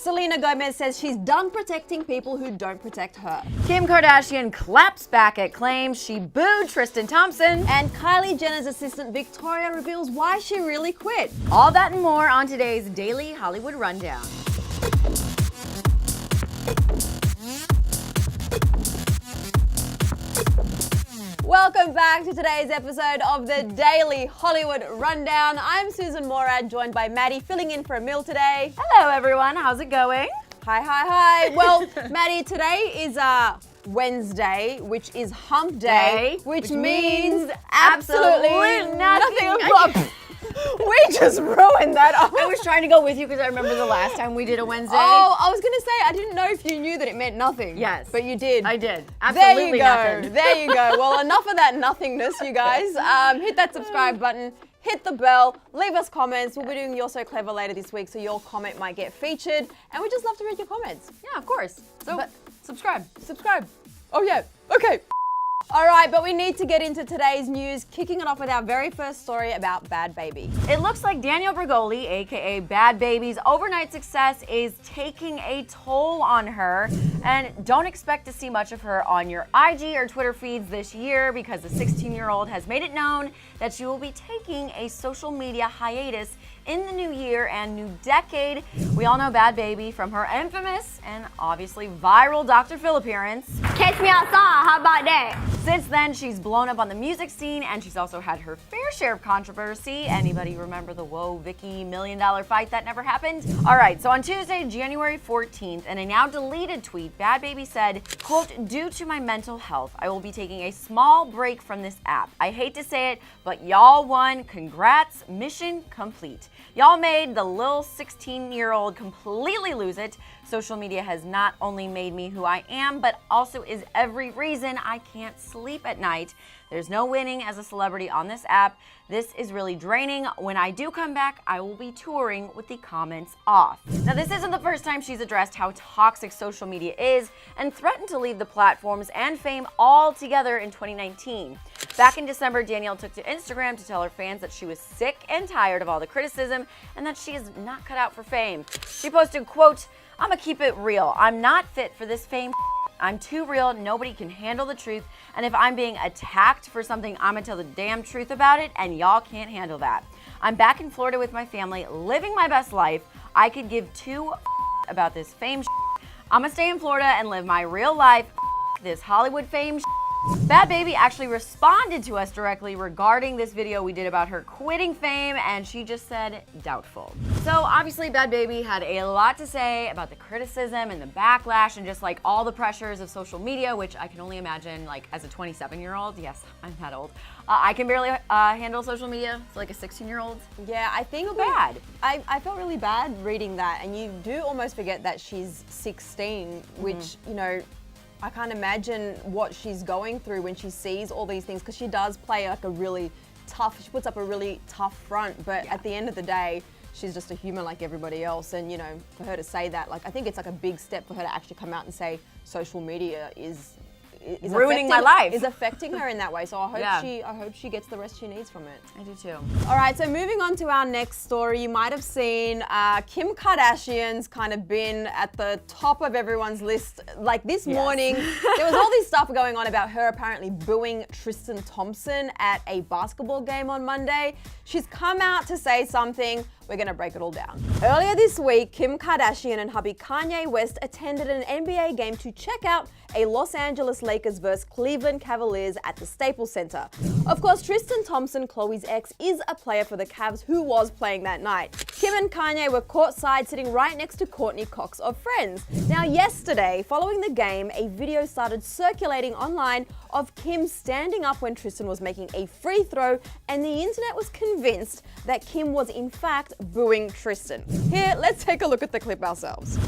Selena Gomez says she's done protecting people who don't protect her. Kim Kardashian claps back at claims she booed Tristan Thompson. And Kylie Jenner's assistant Victoria reveals why she really quit. All that and more on today's Daily Hollywood Rundown. Welcome back to today's episode of the Daily Hollywood Rundown. I'm Susan Morad, joined by Maddie, filling in for Emil today. Hello everyone, how's it going? Hi. Well, Maddie, today is Wednesday, which is hump day, which means absolutely nothing. We just ruined that. I was trying to go with you because I remember the last time we did a Wednesday. Oh, I was going to say, I didn't know if you knew that it meant nothing. Yes. But you did. I did. Absolutely nothing. There you go. Well, enough of that nothingness, you guys. Hit that subscribe button. Hit the bell, leave us comments. We'll be doing You're So Clever later this week, so your comment might get featured. And we just love to read your comments. Yeah, of course. So, subscribe. Oh yeah, okay. All right, but we need to get into today's news, kicking it off with our very first story about Bad Baby. It looks like Danielle Bregoli, aka Bad Baby's overnight success is taking a toll on her, and don't expect to see much of her on your IG or Twitter feeds this year because the 16-year-old has made it known that she will be taking a social media hiatus in the new year and new decade. We all know Bad Baby from her infamous and obviously viral Dr. Phil appearance. Catch me outside, how about that? Since then, she's blown up on the music scene, and she's also had her fair share of controversy. Anybody remember the Whoa Vicky $1 million fight that never happened? All right, so on Tuesday, January 14th, in a now deleted tweet, Bad Baby said, quote, "Due to my mental health, I will be taking a small break from this app. I hate to say it, but y'all won. Congrats, mission complete. Y'all made the little 16-year-old completely lose it. Social media has not only made me who I am, but also is every reason I can't sleep at night. There's no winning as a celebrity on this app. This is really draining. When I do come back, I will be touring with the comments off." Now, this isn't the first time she's addressed how toxic social media is and threatened to leave the platforms and fame altogether in 2019. Back in December, Danielle took to Instagram to tell her fans that she was sick and tired of all the criticism and that she is not cut out for fame. She posted, quote, "I'ma keep it real. I'm not fit for this fame. I'm too real. Nobody can handle the truth. And if I'm being attacked for something, I'ma tell the damn truth about it, and y'all can't handle that. I'm back in Florida with my family, living my best life. I could give two about this fame. I'ma stay in Florida and live my real life. This Hollywood fame." Bad Baby actually responded to us directly regarding this video we did about her quitting fame, and she just said doubtful. So obviously Bad Baby had a lot to say about the criticism and the backlash and just like all the pressures of social media, which I can only imagine like as a 27-year-old, yes, I'm that old, I can barely handle social media, so like a 16-year-old. Yeah, I think bad. I felt really bad reading that, and you do almost forget that she's 16, which, you know, I can't imagine what she's going through when she sees all these things, because she does play like she puts up a really tough front, but at the end of the day, she's just a human like everybody else. And, you know, for her to say that, like, I think it's like a big step for her to actually come out and say social media is ruining my life. Is affecting her in that way. So I hope she gets the rest she needs from it. I do too. All right, so moving on to our next story, you might have seen Kim Kardashian's kind of been at the top of everyone's list. Like this morning, there was all this stuff going on about her apparently booing Tristan Thompson at a basketball game on Monday. She's come out to say something. We're gonna break it all down. Earlier this week, Kim Kardashian and hubby Kanye West attended an NBA game to check out a Los Angeles Lakers vs Cleveland Cavaliers at the Staples Center. Of course, Tristan Thompson, Khloe's ex, is a player for the Cavs who was playing that night. Kim and Kanye were courtside sitting right next to Courtney Cox of Friends. Now yesterday, following the game, a video started circulating online of Kim standing up when Tristan was making a free throw, and the internet was convinced that Kim was in fact booing Tristan. Here, let's take a look at the clip ourselves.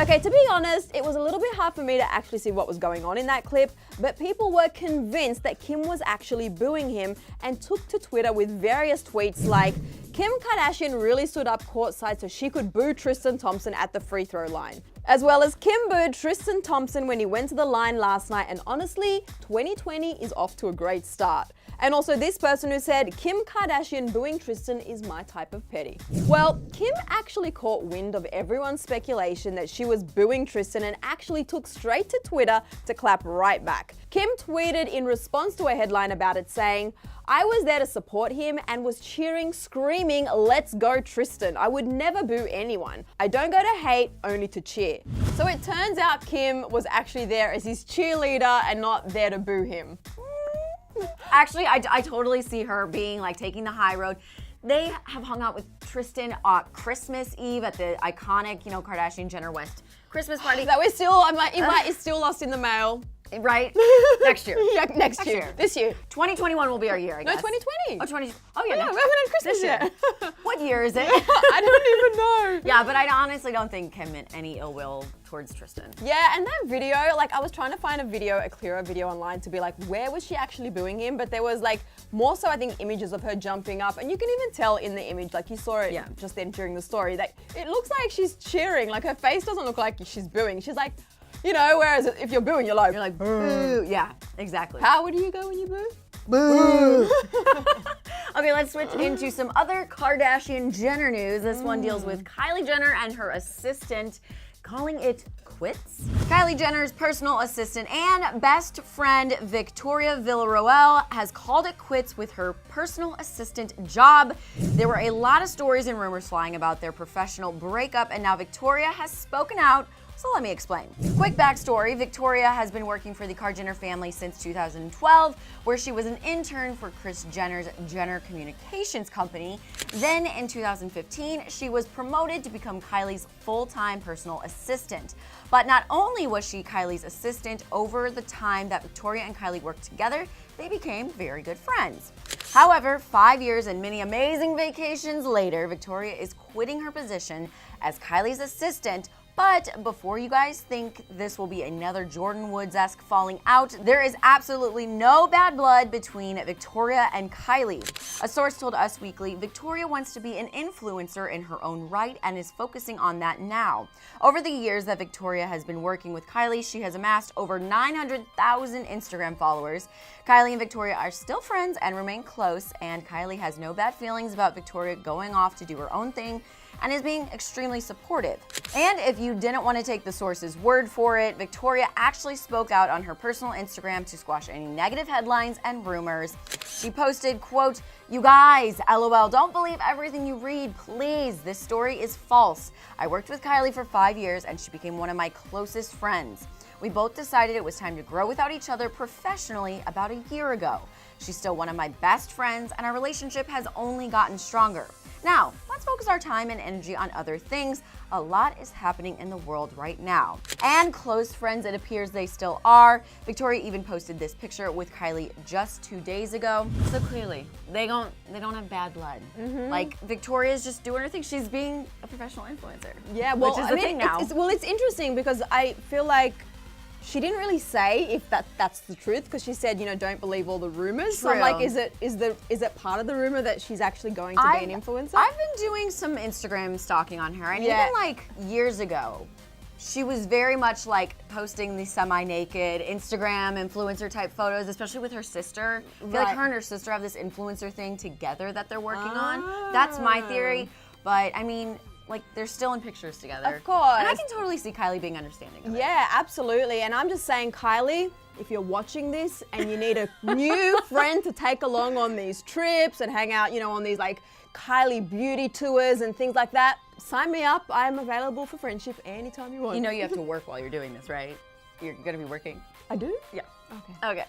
Okay, to be honest, it was a little bit hard for me to actually see what was going on in that clip, but people were convinced that Kim was actually booing him and took to Twitter with various tweets like, Kim Kardashian really stood up courtside so she could boo Tristan Thompson at the free throw line. As well as Kim booed Tristan Thompson when he went to the line last night, and honestly, 2020 is off to a great start. And also this person who said, Kim Kardashian booing Tristan is my type of petty. Well, Kim actually caught wind of everyone's speculation that she was booing Tristan and actually took straight to Twitter to clap right back. Kim tweeted in response to a headline about it saying, I was there to support him and was cheering, screaming, let's go Tristan. I would never boo anyone. I don't go to hate, only to cheer. So it turns out Kim was actually there as his cheerleader and not there to boo him. Actually, I totally see her being like taking the high road. They have hung out with Tristan Christmas Eve at the iconic, Kardashian Jenner West Christmas party. That we're still, invite is still lost in the mail. Right? Next year. Yeah, next year. This year. 2021 will be our year, I guess. No, 2020. Oh, yeah. We haven't had Christmas yet. What year is it? I don't even know. Yeah, but I honestly don't think Kim meant any ill will towards Tristan. Yeah, and that video, I was trying to find a clearer video online to be like, where was she actually booing him? But there was more so I think images of her jumping up, and you can even tell in the image, you saw it just then during the story, that it looks like she's cheering. Her face doesn't look like she's booing. She's like, whereas if you're booing, you're like boo. Yeah, exactly. How would you go when you boo? Boo. Okay, let's switch into some other Kardashian Jenner news. This one deals with Kylie Jenner and her assistant calling it quits. Kylie Jenner's personal assistant and best friend Victoria Villarroel has called it quits with her personal assistant job. There were a lot of stories and rumors flying about their professional breakup, and now Victoria has spoken out. So let me explain. Quick backstory, Victoria has been working for the Kar Jenner family since 2012, where she was an intern for Kris Jenner's Jenner Communications company. Then in 2015, she was promoted to become Kylie's full-time personal assistant. But not only was she Kylie's assistant, over the time that Victoria and Kylie worked together, they became very good friends. However, 5 years and many amazing vacations later, Victoria is quitting her position as Kylie's assistant. But before you guys think this will be another Jordan Woods-esque falling out, there is absolutely no bad blood between Victoria and Kylie. A source told Us Weekly, Victoria wants to be an influencer in her own right and is focusing on that now. Over the years that Victoria has been working with Kylie, she has amassed over 900,000 Instagram followers. Kylie and Victoria are still friends and remain close, and Kylie has no bad feelings about Victoria going off to do her own thing and is being extremely supportive. And if you didn't want to take the source's word for it, Victoria actually spoke out on her personal Instagram to squash any negative headlines and rumors. She posted, quote, "You guys, LOL, don't believe everything you read, please. This story is false. I worked with Kylie for 5 years and she became one of my closest friends. We both decided it was time to grow without each other professionally about a year ago. She's still one of my best friends and our relationship has only gotten stronger. Now, let's focus our time and energy on other things. A lot is happening in the world right now." And close friends it appears they still are. Victoria even posted this picture with Kylie just 2 days ago. So clearly, they don't have bad blood. Victoria's just doing her thing. She's being a professional influencer. Yeah, well, which is the thing now. It's interesting because I feel like she didn't really say if that's the truth, because she said, don't believe all the rumors. So I'm like, is it part of the rumor that she's actually going to be an influencer? I've been doing some Instagram stalking on her, and even years ago, she was very much posting the semi-naked Instagram influencer type photos, especially with her sister. I feel like her and her sister have this influencer thing together that they're working on. That's my theory, but I mean, they're still in pictures together. Of course. And I can totally see Kylie being understanding of it. Yeah, absolutely. And I'm just saying, Kylie, if you're watching this and you need a new friend to take along on these trips and hang out, on these Kylie beauty tours and things like that, sign me up. I'm available for friendship anytime you want. You know you have to work while you're doing this, right? You're gonna be working. I do? Yeah. Okay.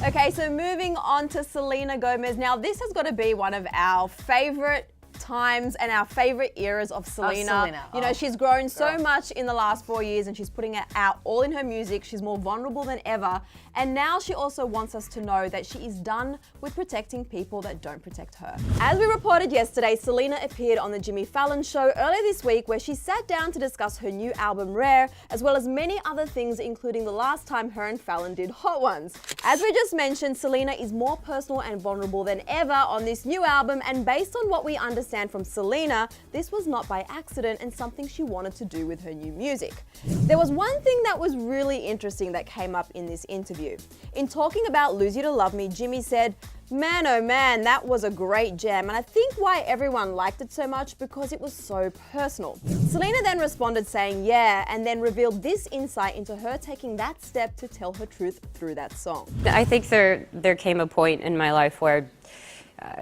Okay, so moving on to Selena Gomez. Now, this has got to be one of our favorite times and our favorite eras of Selena. She's grown so much in the last 4 years and she's putting it out all in her music. She's more vulnerable than ever. And now she also wants us to know that she is done with protecting people that don't protect her. As we reported yesterday, Selena appeared on the Jimmy Fallon show earlier this week, where she sat down to discuss her new album Rare, as well as many other things, including the last time her and Fallon did Hot Ones. As we just mentioned, Selena is more personal and vulnerable than ever on this new album, and based on what we understand understand from Selena, this was not by accident and something she wanted to do with her new music. There was one thing that was really interesting that came up in this interview. In talking about Lose You to Love Me, Jimmy said, "Man, oh man, that was a great jam, and I think why everyone liked it so much because it was so personal." Selena then responded saying yeah, and then revealed this insight into her taking that step to tell her truth through that song. I think there came a point in my life where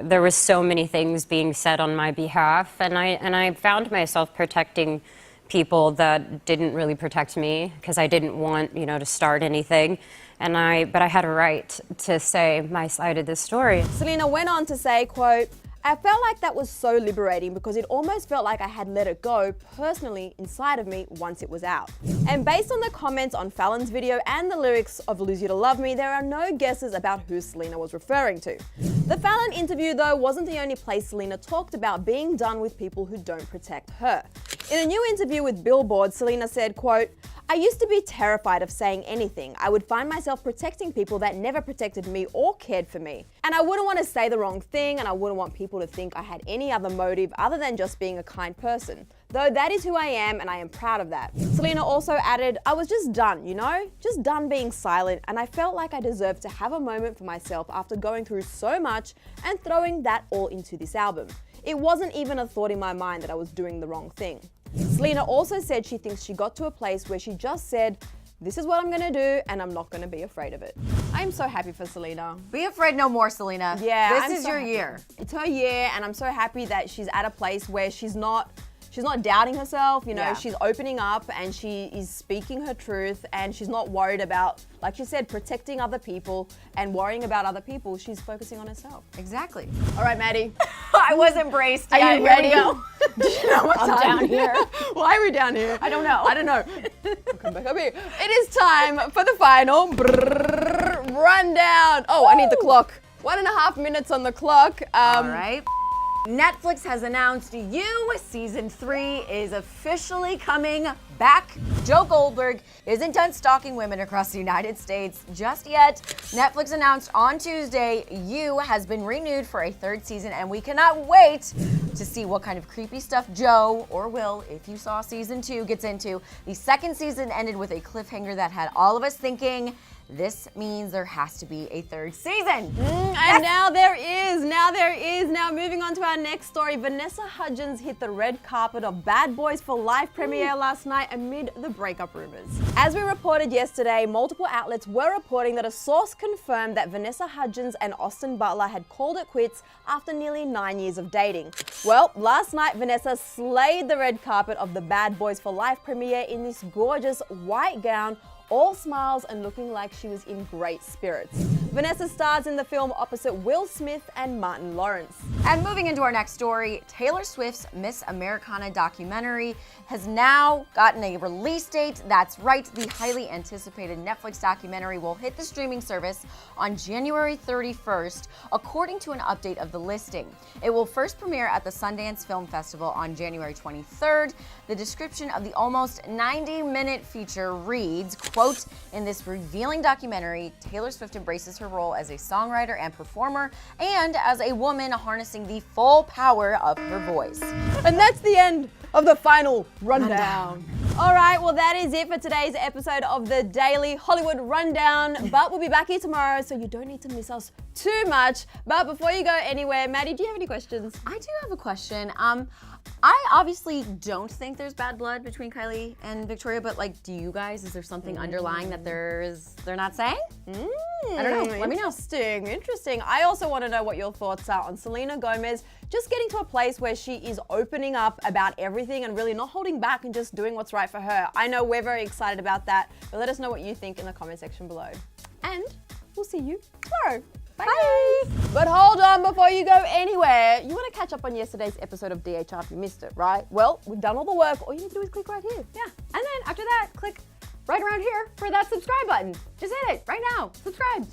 there was so many things being said on my behalf, and I found myself protecting people that didn't really protect me because I didn't want, to start anything. But I had a right to say my side of the story. Selena went on to say, quote, "I felt like that was so liberating because it almost felt like I had let it go personally inside of me once it was out." And based on the comments on Fallon's video and the lyrics of Lose You to Love Me, there are no guesses about who Selena was referring to. The Fallon interview, though, wasn't the only place Selena talked about being done with people who don't protect her. In a new interview with Billboard, Selena said, quote, "I used to be terrified of saying anything. I would find myself protecting people that never protected me or cared for me. And I wouldn't want to say the wrong thing, and I wouldn't want people to think I had any other motive other than just being a kind person. Though that is who I am, and I am proud of that." Selena also added, "I was just done, just done being silent, and I felt like I deserved to have a moment for myself after going through so much and throwing that all into this album. It wasn't even a thought in my mind that I was doing the wrong thing." Selena also said she thinks she got to a place where she just said, "This is what I'm gonna do, and I'm not gonna be afraid of it." I am so happy for Selena. Be afraid no more, Selena. Yeah, This is your year. It's her year, and I'm so happy that she's at a place where she's not doubting herself, Yeah. She's opening up and she is speaking her truth, and she's not worried about, like she said, protecting other people and worrying about other people. She's focusing on herself. Exactly. All right, Maddie. I was embraced. Are Yeah, you here ready? we go. Do you know what I'm time? down here. Why are we down here? I don't know. I don't know. I'll come back up here. It is time for the final rundown. Oh, I need the clock. 1.5 minutes on the clock. All right. Netflix has announced You Season 3 is officially coming back. Joe Goldberg isn't done stalking women across the United States just yet. Netflix announced on Tuesday You has been renewed for a 3rd season, and we cannot wait to see what kind of creepy stuff Joe, or Will, if you saw Season 2, gets into. The 2nd season ended with a cliffhanger that had all of us thinking, this means there has to be a 3rd season. And now there is. Now moving on to our next story. Vanessa Hudgens hit the red carpet of Bad Boys for Life premiere last night amid the breakup rumors. As we reported yesterday, multiple outlets were reporting that a source confirmed that Vanessa Hudgens and Austin Butler had called it quits after nearly 9 years of dating. Well, last night Vanessa slayed the red carpet of the Bad Boys for Life premiere in this gorgeous white gown, all smiles and looking like she was in great spirits. Vanessa stars in the film opposite Will Smith and Martin Lawrence. And moving into our next story, Taylor Swift's Miss Americana documentary has now gotten a release date. That's right, the highly anticipated Netflix documentary will hit the streaming service on January 31st, according to an update of the listing. It will first premiere at the Sundance Film Festival on January 23rd. The description of the almost 90-minute feature reads, quote, "In this revealing documentary, Taylor Swift embraces her role as a songwriter and performer and as a woman harnessing the full power of her voice." And that's the end of the final rundown. All right, well, that is it for today's episode of the Daily Hollywood Rundown. But we'll be back here tomorrow, so you don't need to miss us too much. But before you go anywhere, Maddie, do you have any questions? I do have a question. I obviously don't think there's bad blood between Kylie and Victoria, but do you guys, is there something underlying that they're not saying? I don't know. Let me know. Interesting. I also want to know what your thoughts are on Selena Gomez just getting to a place where she is opening up about everything and really not holding back and just doing what's right for her. I know we're very excited about that, but let us know what you think in the comment section below. And we'll see you tomorrow. Bye. But hold on, before you go anywhere, you want to catch up on yesterday's episode of DHR if you missed it, right? Well, we've done all the work. All you need to do is click right here. Yeah. And then after that, click right around here for that subscribe button. Just hit it right now. Subscribe.